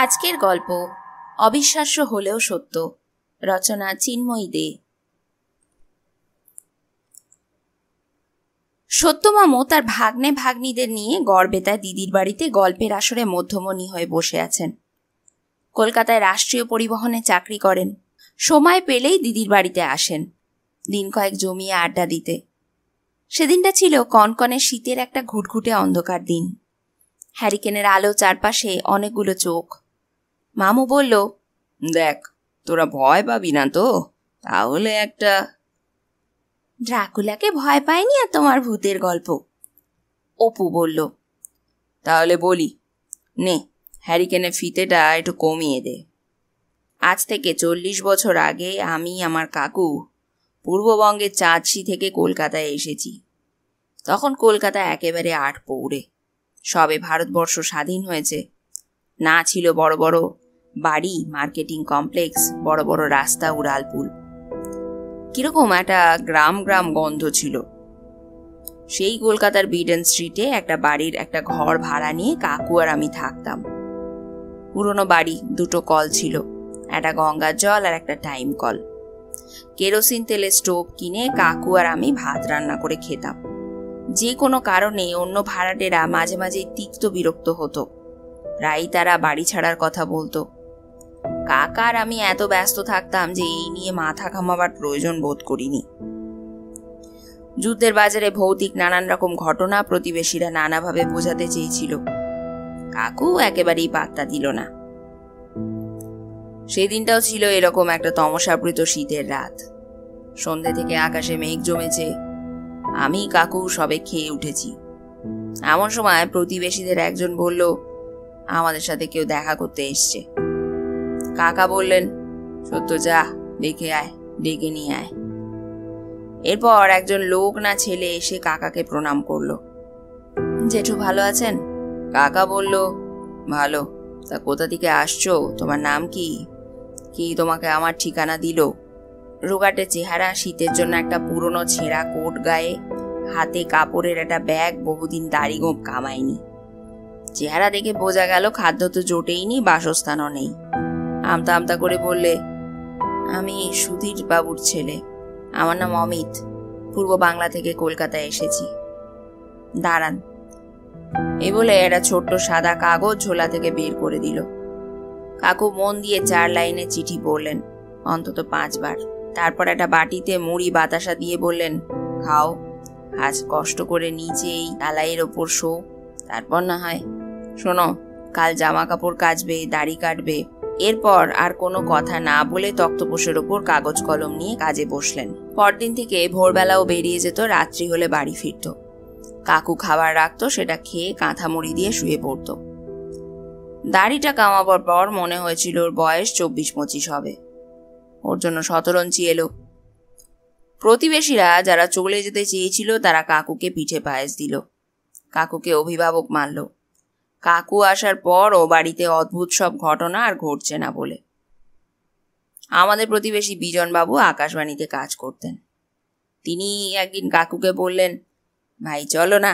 আজকের গল্প অবিশ্বাস্য হলেও সত্য। রচনা চিন্ময়ী দে। সত্যমামু তার ভাগ্নে ভাগ্নিদের নিয়ে গড়বেতায় দিদির বাড়িতে গল্পের আসরে মধ্যমণি হয়ে বসে আছেন। কলকাতায় রাষ্ট্রীয় পরিবহনে চাকরি করেন। সময় পেলেই দিদির বাড়িতে আসেন দিন কয়েক জমিয়ে আড্ডা দিতে। সেদিনটা ছিল কনকনে শীতের একটা ঘুটঘুটে অন্ধকার দিন। হ্যারিকেনের আলো চারপাশে অনেকগুলো চোখ। মামু বলল, দেখ, তোরা ভয় পাবি না তো? তাহলে একটা ড্রাকুলাকে ভয় পায়নি আর তোমার ভূতের গল্প, অপু বলল। তাহলে বলি, নে হ্যারিকেনে ফিতেটা একটু কমিয়ে দে। আজ থেকে 40 বছর আগে আমি আমার কাকু পূর্ববঙ্গের চাঁদশি থেকে কলকাতায় এসেছি। তখন কলকাতা একেবারে আট পৌড়ে, সবে ভারতবর্ষ স্বাধীন হয়েছে। না ছিল বড় বড় বাড়ি, মার্কেটিং কমপ্লেক্স, বড় বড় রাস্তা, উড়ালপুল। কিরকম একটা গ্রাম গ্রাম গন্ধ ছিল। সেই কলকাতার বিডেন স্ট্রিটে একটা বাড়ির একটা ঘর ভাড়া নিয়ে কাকু আর আমি থাকতাম। পুরনো বাড়ি, দুটো কল ছিল, একটা গঙ্গার জল আর একটা টাইম কল। কেরোসিন তেলের স্টোভ কিনে কাকু আর আমি ভাত রান্না করে খেতাম। যে কোনো কারণে অন্য ভাড়াটেরা মাঝে মাঝে তিক্ত বিরক্ত হতো, প্রায়ই তারা বাড়ি ছাড়ার কথা বলতো। কাকা আর আমি এত ব্যস্ত থাকতাম যে এই নিয়ে মাথা ঘামাবার প্রয়োজন বোধ করিনি। যুদ্ধের বাজারে ভৌতিক নানান রকম ঘটনা প্রতিবেশীরা নানাভাবে বোঝাতে চেয়েছিল। কাকু একেবারেই পাত্তা দিল না। সেদিনটাও ছিল এরকম একটা তমসাবৃত শীতের রাত। সন্ধ্যে থেকে আকাশে মেঘ জমেছে। আমি কাকু সবে খেয়ে উঠেছি। এমন সময় প্রতিবেশীদের একজন বলল, আমাদের সাথে কেউ দেখা করতে এসছে। কাকা বললেন, সত্য যা, ডেকে আয়, ডেকে নিয়ে আয়। এরপর একজন লোক না ছেলে এসে কাকাকে প্রণাম করলো। জেঠু ভালো আছেন? কাকা বলল, ভালো। তা কোথা থেকে আসছো? তোমার নাম কি? কি তোমাকে আমার ঠিকানা দিল? রোগাটে চেহারা, শীতের জন্য একটা পুরনো ছেঁড়া কোট গায়ে, হাতে কাপড়ের একটা ব্যাগ, বহুদিন দাড়ি গোঁফ কামায়নি। চেহারা দেখে বোঝা গেল খাদ্য তো জোটেইনি, বাসস্থানও নেই। আমতা আমতা করে বললে, আমি সুধীর বাবুর ছেলে। আমার নাম অমিত। পূর্ব বাংলা থেকে কলকাতায় এসেছি। দাঁড়ান, এ বলে একটা ছোট্ট সাদা কাগজ ঝোলা থেকে বের করে দিল। কাকু মন দিয়ে 4 লাইনে চিঠি পড়লেন, অন্তত 5 বার। তারপর একটা বাটিতে মুড়ি বাতাসা দিয়ে বললেন, খাও, আজ কষ্ট করে নিচে এই আলাইয়ের ওপর শো, তারপর না হয়। শোনো, কাল জামা কাপড় কাচবে, দাড়ি কাটবে। এরপর আর কোনো কথা না বলে তক্তপোষের ওপর কাগজ কলম নিয়ে কাজে বসলেন। পরদিন থেকে ভোরবেলাও বেরিয়ে যেত, রাত্রি হলে বাড়ি ফিরত। কাকু খাবার রাখতো, সেটা খেয়ে কাঁথা মুড়ি দিয়ে শুয়ে পড়ত। দাড়িটা কামাবার পর মনে হয়েছিল ওর বয়স 24-25 হবে। ওর জন্য শতরঞ্চি এলো। প্রতিবেশীরা যারা চলে যেতে চেয়েছিল তারা কাকুকে পিঠে পায়েস দিল, কাকুকে অভিভাবক মানল। কাকু আসার পর ও বাড়িতে অদ্ভুত সব ঘটনা আর ঘটছে না বলে। আমাদের প্রতিবেশী বিজনবাবু আকাশবাণীতে কাজ করতেন। তিনি একদিন কাকুকে বললেন, ভাই চলো না,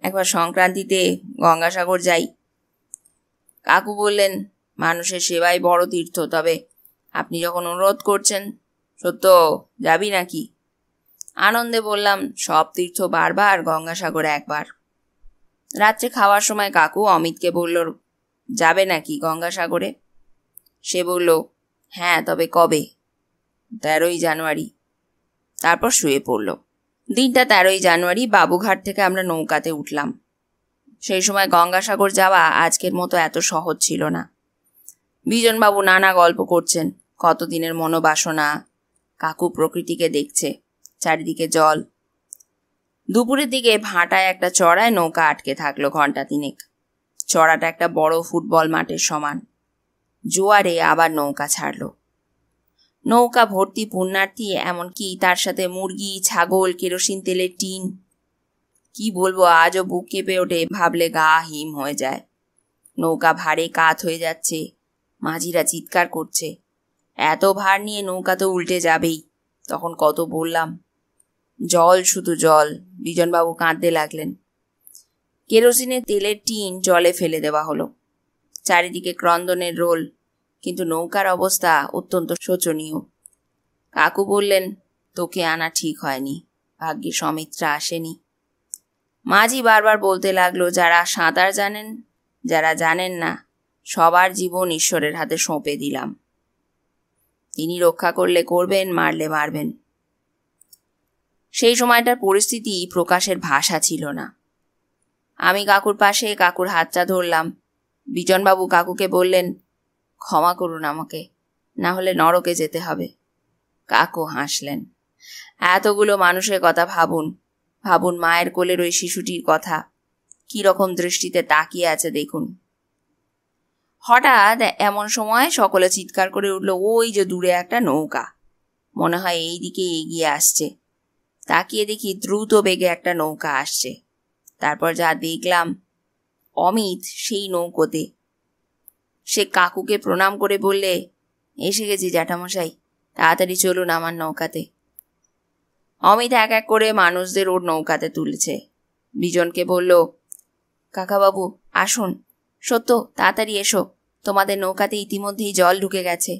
একবার সংক্রান্তিতে গঙ্গাসাগর যাই। কাকু বললেন, মানুষের সেবাই বড় তীর্থ, তবে আপনি যখন অনুরোধ করছেন, সত্য যাবি নাকি? আনন্দে বললাম, সব তীর্থ বারবার, গঙ্গাসাগর একবার। রাত্রে খাওয়ার সময় কাকু অমিতকে বলল, যাবে নাকি গঙ্গাসাগরে? সে বলল, হ্যাঁ, তবে কবে? 13ই জানুয়ারি। তারপর শুয়ে পড়ল। দিনটা 13ই জানুয়ারি। বাবুঘাট থেকে আমরা নৌকাতে উঠলাম। সেই সময় গঙ্গাসাগর যাওয়া আজকের মতো এত সহজ ছিল না। বিজনবাবু নানা গল্প করছেন, কতদিনের মনোবাসনা। কাকু প্রকৃতিকে দেখছে, চারিদিকে জল। দুপুরের দিকে ভাটায় একটা চড়ায় নৌকা আটকে থাকলো ঘন্টা 3। চড়াটা একটা বড় ফুটবল মাঠের সমান। জোয়ারে আবার নৌকা ছাড়লো। নৌকা ভর্তি পুণ্যার্থী, এমনকি তার সাথে মুরগি, ছাগল, কেরোসিন তেলের টিন। কি বলবো, আজও বুক কেঁপে ওঠে, ভাবলে গা হিম হয়ে যায়। নৌকা ভারে কাত হয়ে যাচ্ছে, মাঝিরা চিৎকার করছে, এত ভার নিয়ে নৌকা তো উল্টে যাবেই। তখন কত বললাম, জল, শুধু জল। বিজনবাবু কাঁদতে লাগলেন। কেরোসিনের তেলের টিন জলে ফেলে দেওয়া হলো। চারিদিকে ক্রন্দনের রোল, কিন্তু নৌকার অবস্থা অত্যন্ত শোচনীয়। কাকু বললেন, তোকে আনা ঠিক হয়নি, ভাগ্যে সমিত্রা আসেনি। মাঝি বারবার বলতে লাগলো, যারা সাঁতার জানেন, যারা জানেন না, সবার জীবন ঈশ্বরের হাতে সঁপে দিলাম। তিনি রক্ষা করলে করবেন, মারলে মারবেন। সেই সময়টার পরিস্থিতি প্রকাশের ভাষা ছিল না। আমি কাকুর পাশে কাকুর হাতটা ধরলাম। বিজনবাবু কাকুকে বললেন, ক্ষমা করুন আমাকে, না হলে নরকে যেতে হবে। কাকু হাসলেন। এতগুলো মানুষের কথা ভাবুন, ভাবুন মায়ের কোলের ওই শিশুটির কথা, কি রকম দৃষ্টিতে তাকিয়ে আছে দেখুন। হঠাৎ এমন সময় সকলে চিৎকার করে উঠল, ওই যে দূরে একটা নৌকা, মনে হয় এই দিকে এগিয়ে আসছে। তাকিয়ে দেখি দ্রুত বেগে একটা নৌকা আসছে। তারপর যা দেখলাম, অমিত সেই নৌকোতে। সে কাকুকে প্রণাম করে বললে, এসে গেছি জ্যাঠামশাই, তাড়াতাড়ি চলুন আমার নৌকাতে। অমিত এক এক করে মানুষদের ওর নৌকাতে তুলেছে। বিজনকে বলল, কাকাবাবু আসুন, সত্য তাড়াতাড়ি এসো, তোমাদের নৌকাতে ইতিমধ্যেই জল ঢুকে গেছে।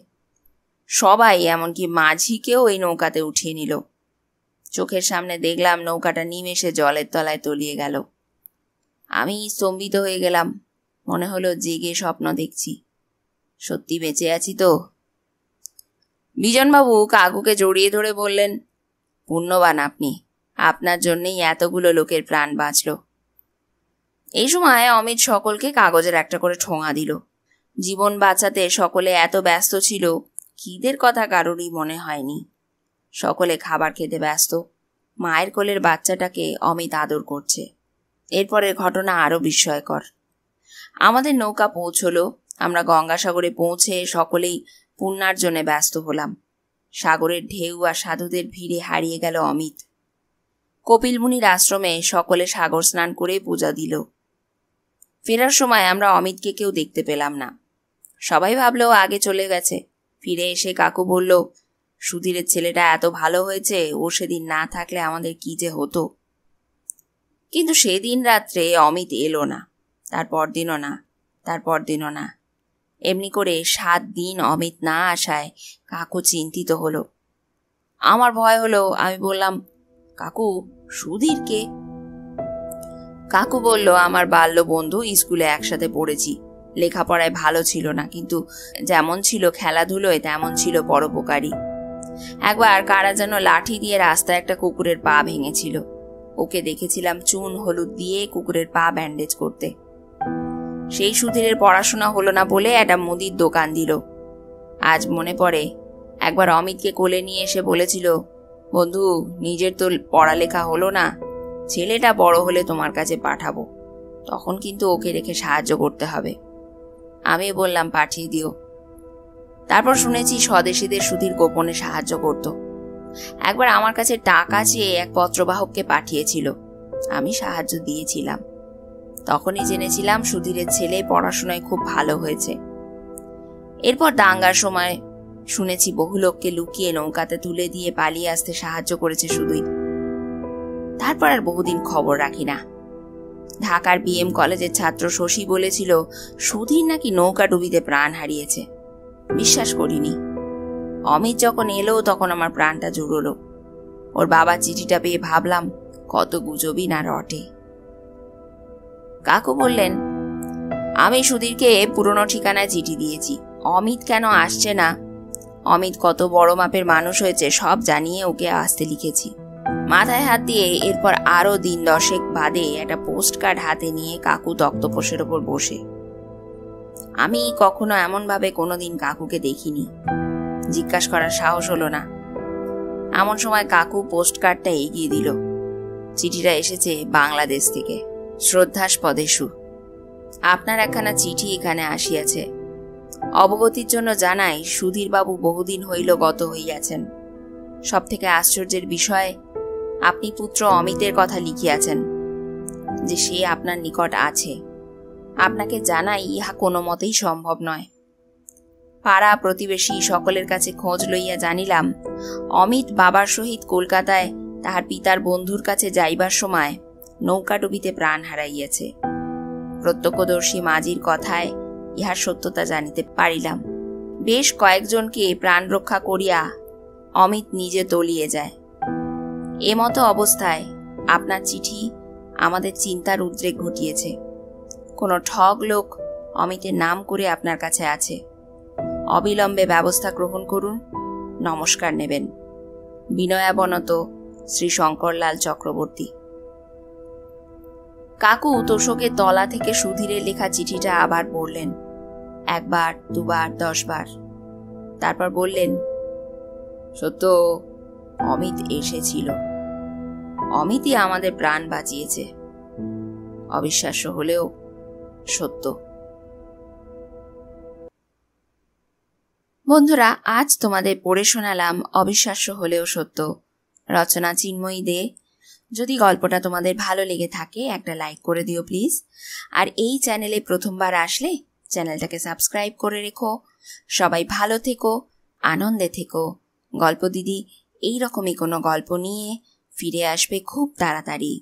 সবাই, এমনকি মাঝিকেও এই নৌকাতে উঠিয়ে নিল। চোখের সামনে দেখলাম নৌকাটা নিমেষে জলের তলায় তলিয়ে গেল। আমি স্তম্ভিত হয়ে গেলাম। মনে হলো জেগে স্বপ্ন দেখছি। সত্যি বেঁচে আছি তো? বিজনবাবু কাকুকে জড়িয়ে ধরে বললেন, পুণ্যবান আপনি, আপনার জন্যেই এতগুলো লোকের প্রাণ বাঁচল। এই সময় অমিত সকলকে কাগজের একটা করে ঠোঙা দিল। জীবন বাঁচাতে সকলে এত ব্যস্ত ছিল, খিদের কথা কারোরই মনে হয়নি। সকলে খাবার খেতে ব্যস্ত। মায়ের কোলের বাচ্চাটাকে অমিত আদর করছে। এরপরের ঘটনা আরো বিস্ময়কর। আমাদের নৌকা পৌঁছলো। আমরা গঙ্গাসাগরে পৌঁছে সকলেই পুণ্যার্জনে ব্যস্ত হলাম। সাগরের ঢেউ আর সাধুদের ভিড়ে হারিয়ে গেল অমিত। কপিল মুনির আশ্রমে সকলে সাগর স্নান করে পূজা দিল। ফেরার সময় আমরা অমিতকে কেউ দেখতে পেলাম না। সবাই ভাবলো আগে চলে গেছে। ফিরে এসে কাকু বলল, সুধীরের ছেলেটা এত ভালো হয়েছে, ও সেদিন না থাকলে আমাদের কি যে হতো। কিন্তু সেদিন রাত্রে অমিত এলো না, তারপর দিনও না, তারপর দিনও না। এমনি করে 7 দিন অমিত না আসায় কাকু চিন্তিত হলো। আমার ভয় হলো। আমি বললাম, কাকু সুধীর কে? কাকু বলল, আমার বাল্য বন্ধু, স্কুলে একসাথে পড়েছি। লেখাপড়ায় ভালো ছিল না, কিন্তু যেমন ছিল খেলাধুলোয় তেমন ছিল পরোপকারী। একবার কারা যেন লাঠি দিয়ে রাস্তায় একটা কুকুরের পা ভেঙেছিল। ওকে দেখেছিলাম চুন হলুদ দিয়ে কুকুরের পা ব্যান্ডেজ করতে। সেই সুধীরের পড়াশোনা হলো না বলে একটা মুদির দোকান দিল। আজ মনে পড়ে, একবার অমিতকে কোলে নিয়ে এসে বলেছিল, বন্ধু, নিজের তো পড়ালেখা হলো না, ছেলেটা বড় হলে তোমার কাছে পাঠাবো, তখন কিন্তু ওকে রেখে সাহায্য করতে হবে। আমি বললাম, পাঠিয়ে দিও। তারপর শুনেছি স্বদেশীদের সুধীর গোপনে সাহায্য করত। একবার আমার কাছে টাকা চেয়ে এক পত্রবাহককে পাঠিয়েছিল, আমি সাহায্য দিয়েছিলাম। তখনই জেনেছিলাম সুধীরের ছেলে পড়াশোনায় খুব ভালো হয়েছে। এরপর দাঙ্গার সময় শুনেছি বহু লোককে লুকিয়ে নৌকাতে তুলে দিয়ে পালিয়ে আসতে সাহায্য করেছে সুধীর। তারপর আর বহুদিন খবর রাখি না। ঢাকার বিএম কলেজের ছাত্র শশী বলেছিল সুধীর নাকি নৌকা ডুবিতে প্রাণ হারিয়েছে। বিশ্বাস করিনি। অমিত যখন এলো তখন আমার প্রাণটা জুড়লো। ওর বাবার চিঠিটা পেয়ে ভাবলাম কত গুজবই না রটে। কাকু বললেন, আমি সুধীরকে পুরনো ঠিকানায় চিঠি দিয়েছি। অমিত কেন আসছে না, অমিত কত বড় মাপের মানুষ হয়েছে সব জানিয়ে ওকে আসতে লিখেছি। মাথায় হাত দিয়ে এরপর আরো দিন 10 বাদে একটা পোস্ট কার্ড হাতে নিয়ে কাকু তক্তপোষের ওপর বসে। আমি কখনো এমন ভাবে কোনোদিন কাকুকে দেখিনি। জিজ্ঞাসা করার সাহস হলো না। এমন সময় কাকু পোস্ট কার্ডটা এগিয়ে দিল। চিঠিটা এসেছে বাংলাদেশ থেকে। শ্রদ্ধাস্পদেষু, আপনার একখানা চিঠি এখানে আসিয়াছে। অবগতির জন্য জানাই, সুধীর বাবু বহুদিন হইল গত হইয়াছেন। সব থেকে আশ্চর্যের বিষয়, আপনি পুত্র অমিতের কথা লিখিয়াছেন যে সে আপনার নিকট আছে। আপনাকে জানাই ইহা কোনো মতেই সম্ভব নয়। পাড়া প্রতিবেশী সকলের কাছে খোঁজ লইয়া জানিলাম অমিত বাবার সহিত কলকাতায় তাহার পিতার বন্ধুর কাছে যাইবার সময় নৌকা ডুবিতে প্রাণ হারাইয়াছে। প্রত্যক্ষদর্শী মাঝির কথায় ইহার সত্যতা জানিতে পারিলাম। বেশ কয়েকজনকে প্রাণ রক্ষা করিয়া অমিত নিজে তলিয়ে যায়। এমতো অবস্থায় আপনার চিঠি আমাদের চিন্তার উদ্রেক ঘটিয়েছে। কোনো ঠগ লোক অমিতের নাম করে আপনার কাছে আছে। অবিলম্বে ব্যবস্থা গ্রহণ করুন। নমস্কার নেবেন। বিনয়াবনত শ্রী শঙ্করলাল চক্রবর্তী। কাকু তোষকের তলা থেকে সুধীরের লেখা চিঠিটা আবার পড়লেন, 1 বার 2 বার 10 বার। তারপর বললেন, সত্য, অমিত এসেছিল। অমিতই আমাদের প্রাণ বাঁচিয়েছে। অবিশ্বাস্য হলেও সত্য। বন্ধুরা, আজ তোমাদের পড়ে শোনালাম অবিশ্বাস্য হলেও সত্য, রচনা চিন্ময়ী দে। যদি গল্পটা তোমাদের ভালো লেগে থাকে একটা লাইক করে দিও প্লিজ। আর এই চ্যানেলে প্রথমবার আসলে চ্যানেলটাকে সাবস্ক্রাইব করে রেখো। সবাই ভালো থেকো, আনন্দে থেকো। গল্প দিদি এইরকমই কোনো গল্প নিয়ে ফিরে আসবে খুব তাড়াতাড়ি।